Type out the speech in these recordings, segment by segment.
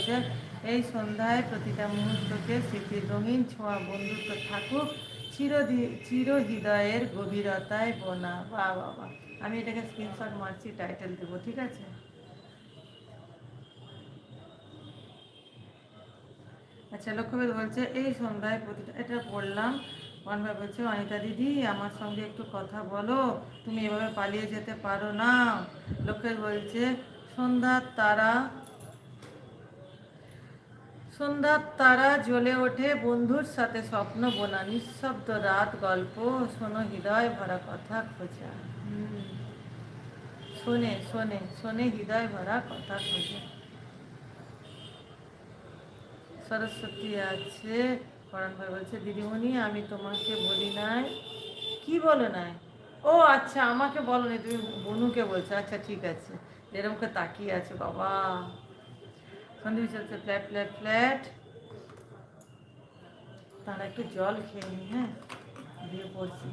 বলছে এই সন্ধ্যায় প্রতিটা মুহূর্তকে স্মৃতির রঙিন ছোঁয়া বন্ধুত্ব থাকুক চির হৃদয়ের গভীরতায় বোনা। বাহ বাহ বাহ, আমি এটাকে স্ক্রিনশট মারছি, টাইটেল দেবো, ঠিক আছে? আচ্ছা, লক্ষ্যভেদ বলছে এই সন্ধ্যায় প্রতিটা, এটা পড়লাম। অনভাই বলছে অনিতা দিদি আমার সঙ্গে একটু কথা বলো, তুমি এভাবে পালিয়ে যেতে পারো না। লক্ষ্যভেদ বলছে সন্ধ্যার তারা, সন্ধ্যার তারা জ্বলে ওঠে বন্ধুর সাথে স্বপ্ন বোনা, নিঃশব্দ রাত গল্প শোনো হৃদয় ভরা কথা খোঁজা। শোনে শোনে শোনে হৃদয় ভরা কথা খোঁজে। সরস্বতী আছে, পরাণ ভাই বলছে দিদিমণি আমি তোমাকে বলি নাই। কি বলো নাই? ও আচ্ছা, আমাকে বলো নি, তুমি বনুকে বলছো, আচ্ছা ঠিক আছে। এরকম করে তাকিয়ে আছে বাবা। সন্দীপ চলছে ফ্ল্যাট ফ্ল্যাট ফ্ল্যাট। তারা একটু জল খেয়ে নি, হ্যাঁ, দিয়ে পড়ছি।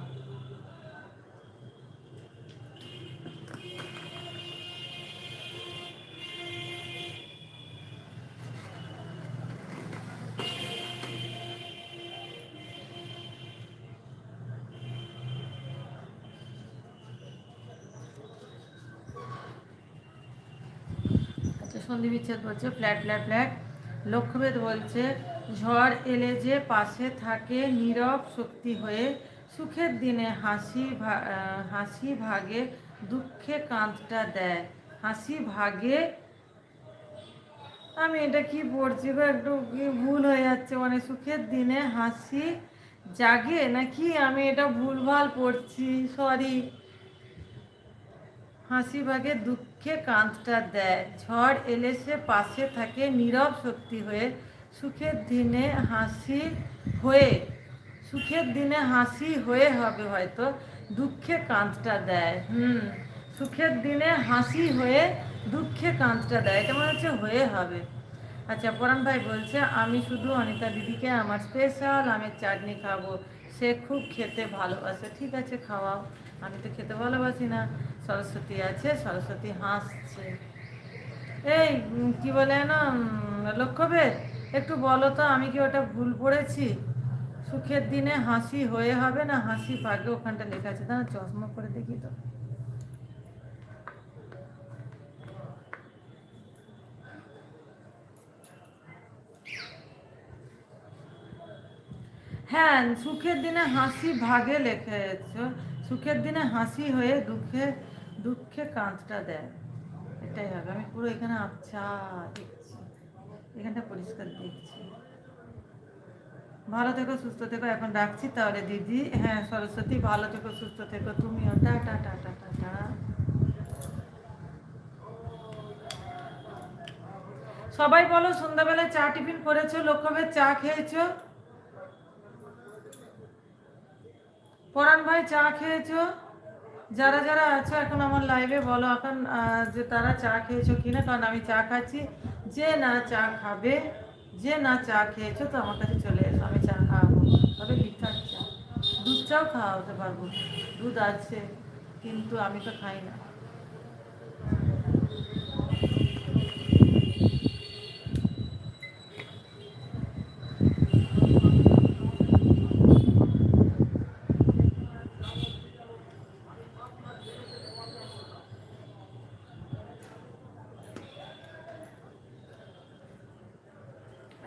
আচ্ছা, সন্ধি বিচ্ছেদ বলছে ফ্ল্যাট ফ্ল্যাট ফ্ল্যাট। লক্ষ্যভেদ বলছে ঝড় এলে যে পাশে থাকে নীরব শক্তি হয়ে, সুখের দিনে হাসি ভাগে, দুঃখে কাঁধটা দেয়। হাসি ভাগে, আমি এটা কি পড়ছি গো, একটু কি ভুল হয়ে যাচ্ছে, মানে সুখের দিনে হাসি জাগে নাকি, আমি এটা ভুলভাল পড়ছি, সরি। হাসি ভাগে দুঃখে কাঁধটা দেয়, ঝড় এলে সে পাশে থাকে নীরব শক্তি হয়ে, সুখের দিনে হাসি হয়ে, সুখের দিনে হাসি হয়ে হবে হয়তো, দুঃখে কাঁধটা দেয়। সুখের দিনে হাসি হয়ে দুঃখে কাঁধটা দেয়, এটা মনে হচ্ছে হয়ে হবে। আচ্ছা, পরাণ ভাই বলছে আমি শুধু অনিতা দিদিকে আমার স্পেশাল আমের চাটনি খাবো, সে খুব খেতে ভালোবাসে। ঠিক আছে, খাওয়াও, আমি তো খেতে ভালোবাসি না। সরস্বতী আছে, সরস্বতী হাসছে। এই কি বলে না, লক্ষ্যভেদ, একটু বলো তো আমি কি ওটা ভুল পড়েছি? সুখের দিনে হাসি হয়ে হবে না হাসি ভাগ্যে, ওখানটা লেখা আছে, দাঁড়া চশমা করে দেখি তো। হ্যাঁ, সুখের দিনে হাসি ভাগে লেখেছ, সুখের দিনে হাসি হয়ে দুঃখে দুঃখে কাঁধটা দেয়, এটাই হবে। আমি পুরো এখানে আচ্ছা দেখছি, এখানটা পরিষ্কার দেখছি। ভালো থেকো সুস্থ থেকো, এখন রাখছি তাহলে দিদি। হ্যাঁ সরস্বতী, ভালো থেকো সুস্থ থেকো, তুমিও, টাটা টাটা টাটা। সবাই বলো সন্ধ্যাবেলায় চা টিফিন করেছো, লক্ষ্যভেদ চা খেয়েছো? পরাণ ভাই চা খেয়েছো? যারা যারা আছো এখন আমার লাইভে বলো এখন যে তারা চা খেয়েছো কিনা, কারণ আমি চা খাচ্ছি। যে না চা খাবে, যে না চা খেয়েছো তো আমার কাছে চলে এসো, আমি চা খাওয়াবো, তবে লিকার চা। দুধ চাও খাওয়াতে পারবো, দুধ আছে, কিন্তু আমি তো খাই না।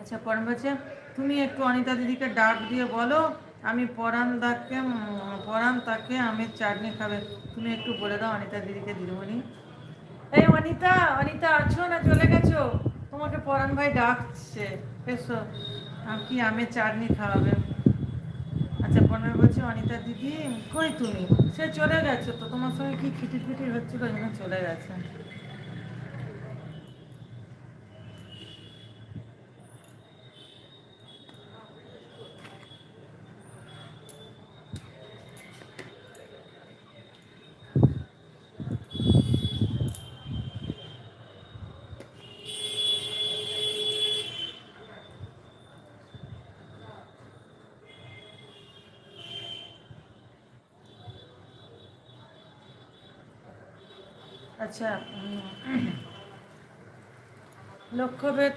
আচ্ছা, পরাণ বলছে তুমি একটু অনিতা দিদিকে ডাক দিয়ে বলো আমি পরাণ তাকে আমের চাটনি খাবে, তুমি একটু বলে দাও অনিতা দিদিকে, দিদিমণি। এই অনিতা, অনিতা আছো না চলে গেছো? তোমাকে পরাণ ভাই ডাকছে, এসো, কি আমের চাটনি খাওয়াবে। আচ্ছা, পরাণ বলছে অনিতা দিদি কই তুমি? সে চলে গেছে তো, তোমার সঙ্গে কি খিটির পিটির হচ্ছিল, যখন চলে গেছে। আচ্ছা, লক্ষ্যভেদ